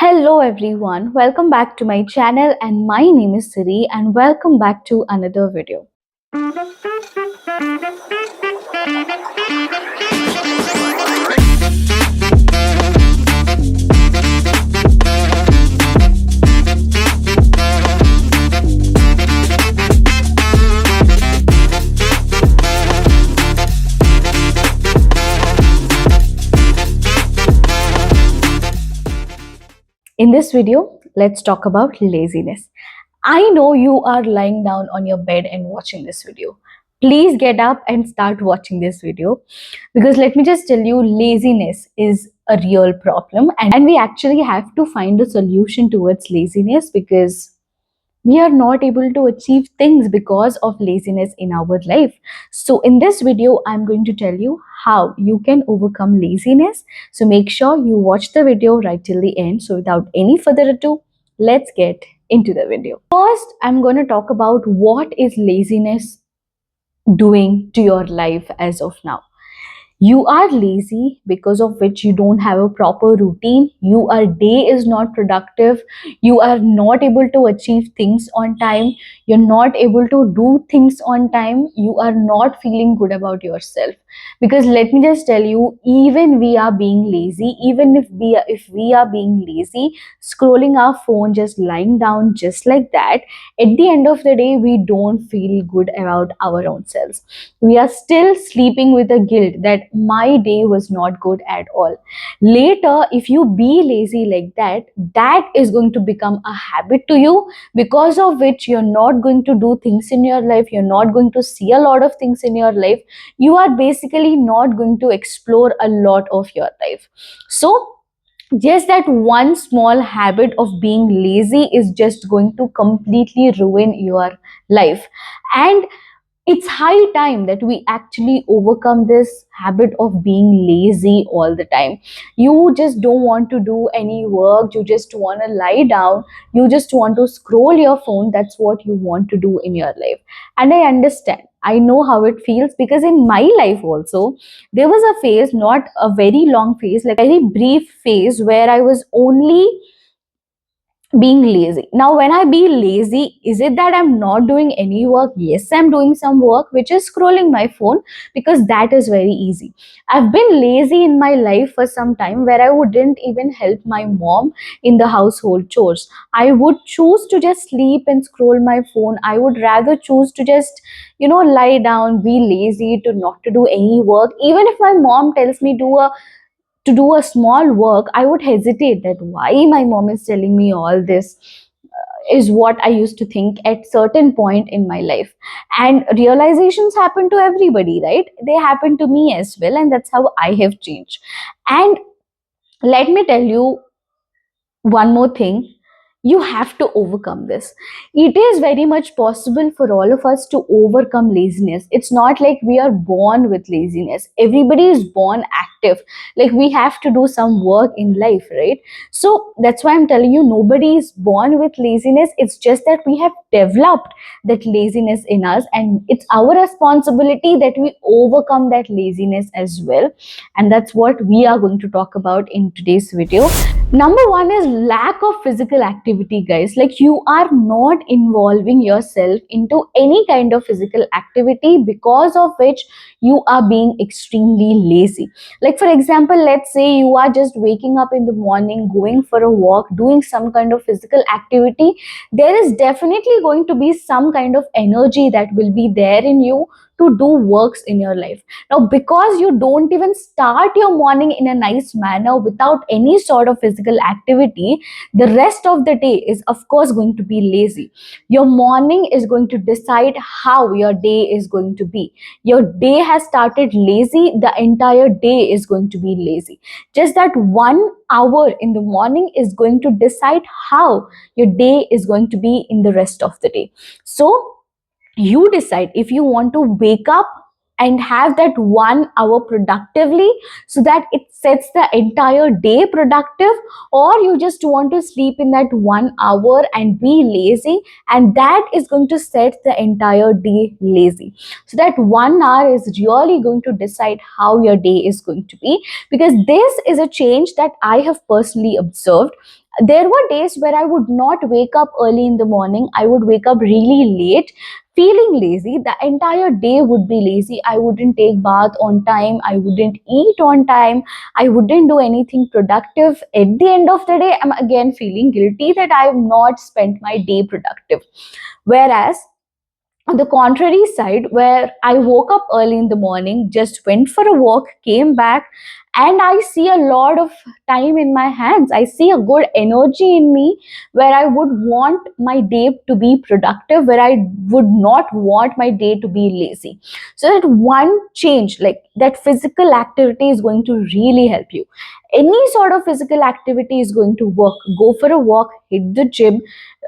Hello everyone, welcome back to my channel and my name is Siri and welcome back to another video. In this video, let's talk about laziness. I know you are lying down on your bed and watching this video. Please get up and start watching this video because let me just tell you, laziness is a real problem and we actually have to find a solution towards laziness because we are not able to achieve things because of laziness in our life. So in this video, I'm going to tell you how you can overcome laziness. So make sure you watch the video right till the end. So without any further ado, let's get into the video. First, I'm going to talk about what is laziness doing to your life as of now. You are lazy because of which you don't have a proper routine. Your day is not productive. You are not able to achieve things on time. You're not able to do things on time. You are not feeling good about yourself. Because let me just tell you, even we are being lazy, even if we are being lazy, scrolling our phone, just lying down just like that, at the end of the day, we don't feel good about our own selves. We are still sleeping with a guilt that my day was not good at all. Later, if you be lazy like that, that is going to become a habit to you, because of which you're not going to do things in your life, you're not going to see a lot of things in your life, you are basically not going to explore a lot of your life. So just that one small habit of being lazy is just going to completely ruin your life. And it's high time that we actually overcome this habit of being lazy all the time. You just don't want to do any work, you just want to lie down, you just want to scroll your phone. That's what you want to do in your life. And I understand, I know how it feels, because in my life also there was a phase, not a very long phase, like a very brief phase, where I was only being lazy. Now when I be lazy, is it that I'm not doing any work? Yes, I'm doing some work, which is scrolling my phone, because that is very easy. I've been lazy in my life for some time, where I wouldn't even help my mom in the household chores. I would choose to just sleep and scroll my phone. I would rather choose to just lie down, be lazy, to not to do any work. Even if my mom tells me to do a small work, I would hesitate that why my mom is telling me all this, is what I used to think at certain point in my life. And realizations happen to everybody, right? They happen to me as well, and that's how I have changed. And let me tell you one more thing, you have to overcome this. It is very much possible for all of us to overcome laziness. It's not like we are born with laziness. Everybody is born active. Like, we have to do some work in life, right? So that's why I'm telling you, nobody is born with laziness. It's just that we have developed that laziness in us, and it's our responsibility that we overcome that laziness as well. And that's what we are going to talk about in today's video. Number one is lack of physical activity, guys. Like, you are not involving yourself into any kind of physical activity, because of which you are being extremely lazy. Like, for example, let's say you are just waking up in the morning, going for a walk, doing some kind of physical activity. There is definitely going to be some kind of energy that will be there in you to do works in your life. Now, because you don't even start your morning in a nice manner without any sort of physical activity, the rest of the day is, of course, going to be lazy. Your morning is going to decide how your day is going to be. Your day has started lazy, the entire day is going to be lazy. Just that 1 hour in the morning is going to decide how your day is going to be in the rest of the day. So, you decide if you want to wake up and have that 1 hour productively, so that it sets the entire day productive, or you just want to sleep in that 1 hour and be lazy, and that is going to set the entire day lazy. So that 1 hour is really going to decide how your day is going to be, because this is a change that I have personally observed. There were days where I would not wake up early in the morning. I would wake up really late, feeling lazy. The entire day would be lazy. I wouldn't take bath on time. I wouldn't eat on time. I wouldn't do anything productive. At the end of the day, I'm again feeling guilty that I have not spent my day productive. Whereas on the contrary side, where I woke up early in the morning, just went for a walk, came back, and I see a lot of time in my hands. I see a good energy in me where I would want my day to be productive, where I would not want my day to be lazy. So that one change, like that physical activity, is going to really help you. Any sort of physical activity is going to work. Go for a walk, hit the gym,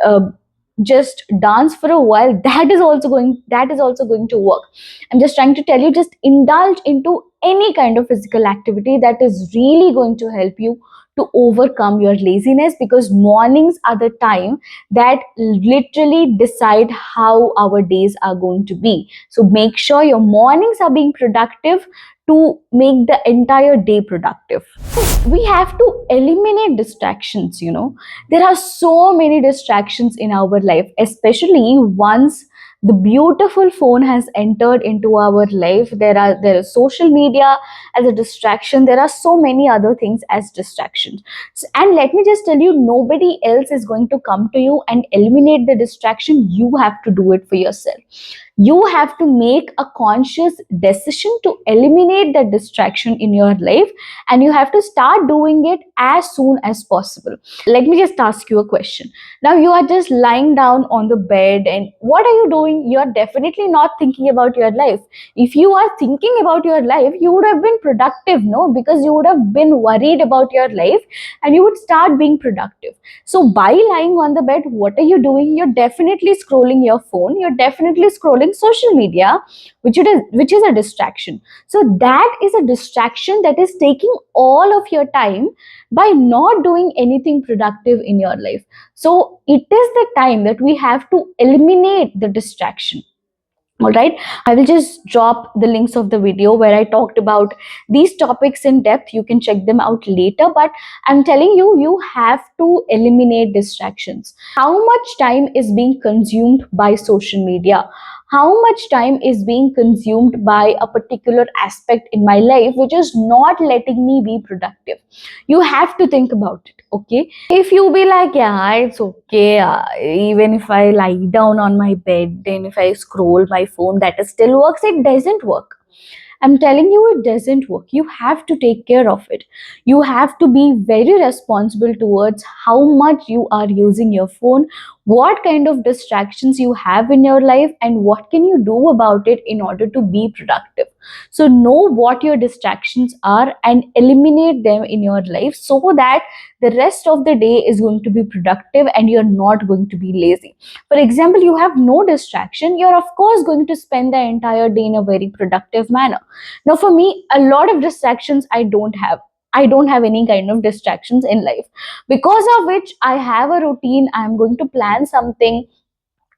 uh, just dance for a while. That is also going to work. I'm just trying to tell you, just indulge into any kind of physical activity that is really going to help you to overcome your laziness, because mornings are the time that literally decide how our days are going to be. So make sure your mornings are being productive to make the entire day productive. We have to eliminate distractions. There are so many distractions in our life, especially once the beautiful phone has entered into our life. There is social media as a distraction. There are so many other things as distractions. And let me just tell you, nobody else is going to come to you and eliminate the distraction. You have to do it for yourself. You have to make a conscious decision to eliminate the distraction in your life, and you have to start doing it as soon as possible. Let me just ask you a question. Now you are just lying down on the bed, and what are you doing? You are definitely not thinking about your life. If you are thinking about your life, you would have been productive, no? Because you would have been worried about your life, and you would start being productive. So by lying on the bed, what are you doing? You're definitely scrolling your phone. You're definitely scrolling social media, which is a distraction. So that is a distraction that is taking all of your time by not doing anything productive in your life. So it is the time that we have to eliminate the distraction. All right, I will just drop the links of the video where I talked about these topics in depth. You can check them out later, but I'm telling you, you have to eliminate distractions. How much time is being consumed by social media? How much time is being consumed by a particular aspect in my life which is not letting me be productive? You have to think about it. Okay, if you be like, yeah, it's okay, even if I lie down on my bed, then if I scroll my phone, that still works. It doesn't work. I'm telling you, it doesn't work. You have to take care of it. You have to be very responsible towards how much you are using your phone, what kind of distractions you have in your life, and what can you do about it in order to be productive. So know what your distractions are and eliminate them in your life, so that the rest of the day is going to be productive and you're not going to be lazy. For example, you have no distraction, you're of course going to spend the entire day in a very productive manner. Now, for me, a lot of distractions I don't have. I don't have any kind of distractions in life, because of which I have a routine. I'm going to plan something.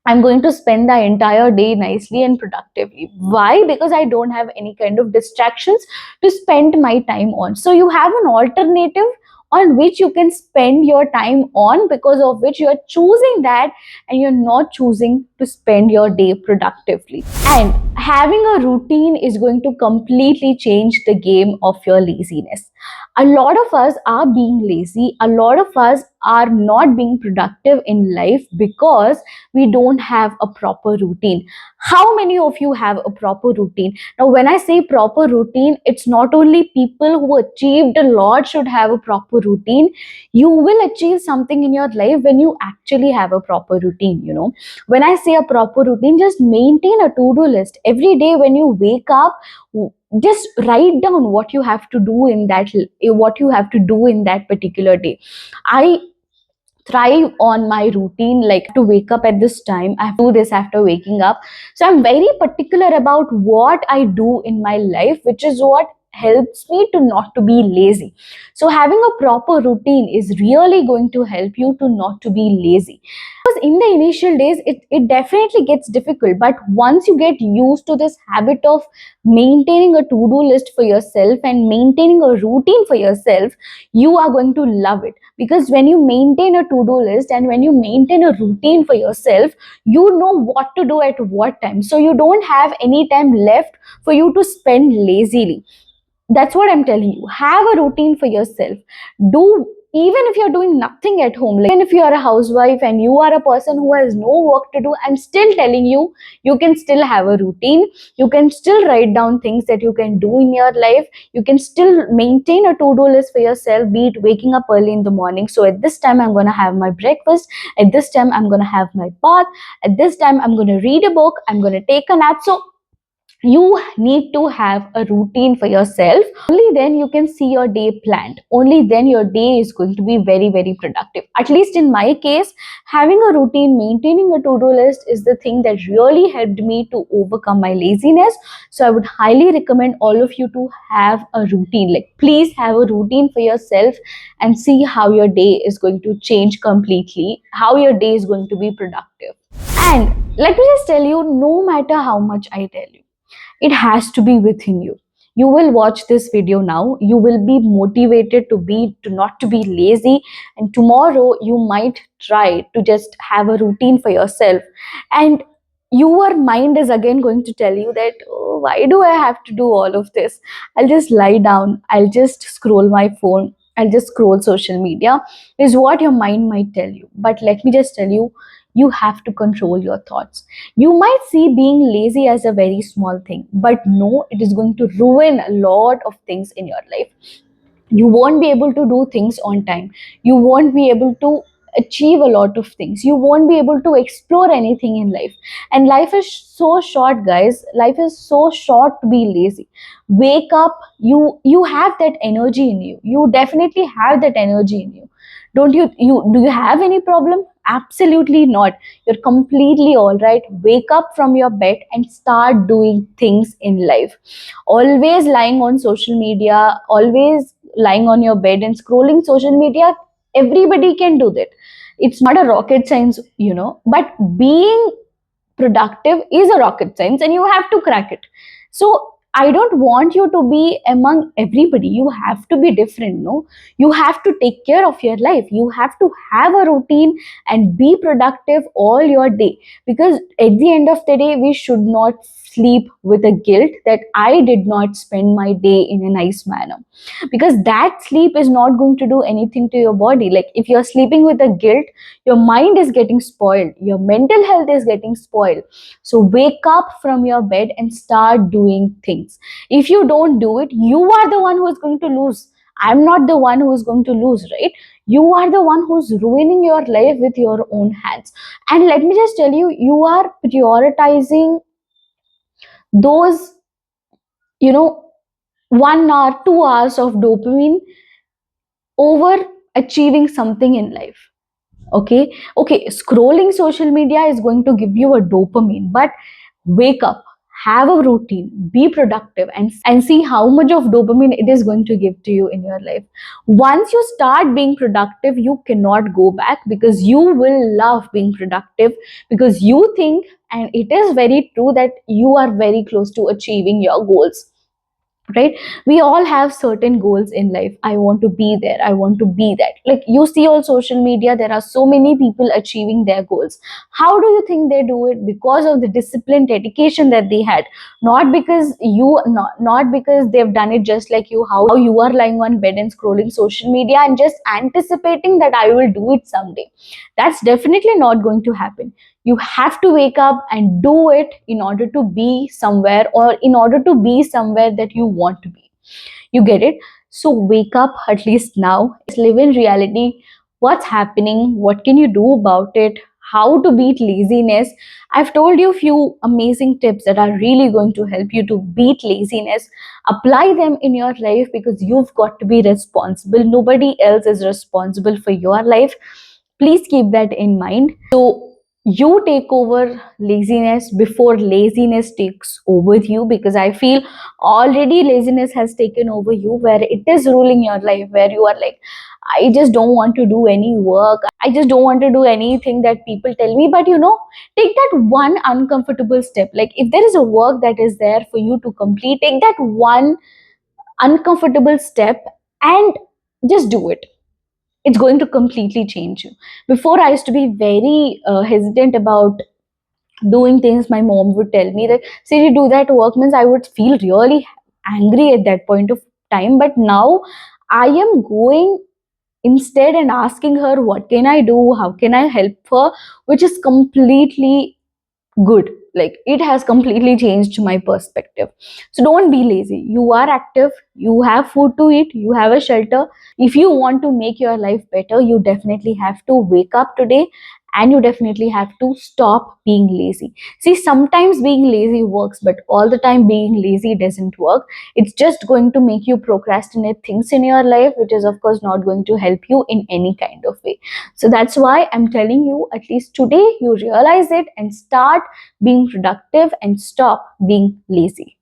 I'm going to spend the entire day nicely and productively. Why? Because I don't have any kind of distractions to spend my time on. So you have an alternative on which you can spend your time on, because of which you are choosing that, and you're not choosing to spend your day productively. And having a routine is going to completely change the game of your laziness. A lot of us are being lazy. A lot of us are not being productive in life because we don't have a proper routine. How many of you have a proper routine? Now, when I say proper routine, it's not only people who achieved a lot should have a proper routine. You will achieve something in your life when you actually have a proper routine. When I say a proper routine, just maintain a to-do list every day. When you wake up, just write down what you have to do in that particular day. I thrive on my routine, like to wake up at this time, I have to do this after waking up. So I'm very particular about what I do in my life, which is what helps me to not to be lazy. So having a proper routine is really going to help you to not to be lazy. Because in the initial days it definitely gets difficult, but once you get used to this habit of maintaining a to-do list for yourself and maintaining a routine for yourself, you are going to love it. Because when you maintain a to-do list and when you maintain a routine for yourself, you know what to do at what time, so you don't have any time left for you to spend lazily. That's what I'm telling you. Have a routine for yourself. Do, even if you're doing nothing at home, like even if you are a housewife and you are a person who has no work to do, I'm still telling you, you can still have a routine. You can still write down things that you can do in your life. You can still maintain a to-do list for yourself, be it waking up early in the morning. So at this time I'm going to have my breakfast, at this time I'm going to have my bath, at this time I'm going to read a book, I'm going to take a nap. So you need to have a routine for yourself. Only then you can see your day planned. Only then your day is going to be very, very productive. At least in my case, having a routine, maintaining a to-do list is the thing that really helped me to overcome my laziness. So I would highly recommend all of you to have a routine. Like, please have a routine for yourself and see how your day is going to change completely, how your day is going to be productive. And let me just tell you, no matter how much I tell you, it has to be within you. You will watch this video now, you will be motivated to not to be lazy, and tomorrow you might try to just have a routine for yourself. And your mind is again going to tell you that, oh, why do I have to do all of this? I'll just lie down, I'll just scroll my phone, I'll just scroll social media, is what your mind might tell you. But let me just tell you, you have to control your thoughts. You might see being lazy as a very small thing, but no, it is going to ruin a lot of things in your life. You won't be able to do things on time. You won't be able to achieve a lot of things. You won't be able to explore anything in life. And life is so short, guys. Life is so short to be lazy. Wake up. You have that energy in you. You definitely have that energy in you. Don't you? Do you have any problem? Absolutely not. You're completely all right. Wake up from your bed and start doing things in life. Always lying on social media, always lying on your bed and scrolling social media, everybody can do that. It's not a rocket science, but being productive is a rocket science and you have to crack it. So I don't want you to be among everybody. You have to be different, no? You have to take care of your life. You have to have a routine and be productive all your day. Because at the end of the day, we should not sleep with a guilt that I did not spend my day in a nice manner. Because that sleep is not going to do anything to your body. Like, if you're sleeping with a guilt, your mind is getting spoiled, your mental health is getting spoiled. So wake up from your bed and start doing things. If you don't do it, you are the one who is going to lose. I'm not the one who is going to lose, right? You are the one who's ruining your life with your own hands. And let me just tell you, you are prioritizing those, you know 1 hour 2 hours of dopamine over achieving something in life. Okay, scrolling social media is going to give you a dopamine, but wake up, have a routine, be productive, and see how much of dopamine it is going to give to you in your life. Once you start being productive, you cannot go back, because you will love being productive, because you think, and it is very true, that you are very close to achieving your goals, right? We all have certain goals in life. I want to be there, I want to be that. Like, you see on social media, there are so many people achieving their goals. How do you think they do it? Because of the discipline, dedication that they had. Not because not because they've done it just like you, how you are lying on bed and scrolling social media and just anticipating that I will do it someday. That's definitely not going to happen. You have to wake up and do it in order to be somewhere, or in order to be somewhere that you want to be. You get it? So wake up at least now. Live in reality. What's happening? What can you do about it? How to beat laziness? I've told you a few amazing tips that are really going to help you to beat laziness. Apply them in your life, because you've got to be responsible. Nobody else is responsible for your life. Please keep that in mind. So you take over laziness before laziness takes over you, because I feel already laziness has taken over you, where it is ruling your life, where you are like, I just don't want to do any work, I just don't want to do anything that people tell me. But take that one uncomfortable step. Like, if there is a work that is there for you to complete, take that one uncomfortable step and just do it. It's going to completely change you. Before, I used to be very hesitant about doing things. My mom would tell me that, Siri, do that work, means I would feel really angry at that point of time. But now I am going instead and asking her, what can I do, how can I help her, which is completely good. Like, it has completely changed my perspective. So don't be lazy. You are active, you have food to eat, you have a shelter. If you want to make your life better, you definitely have to wake up today, and you definitely have to stop being lazy. See, sometimes being lazy works, but all the time being lazy doesn't work. It's just going to make you procrastinate things in your life, which is of course not going to help you in any kind of way. So that's why I'm telling you, at least today, you realize it and start being productive and stop being lazy.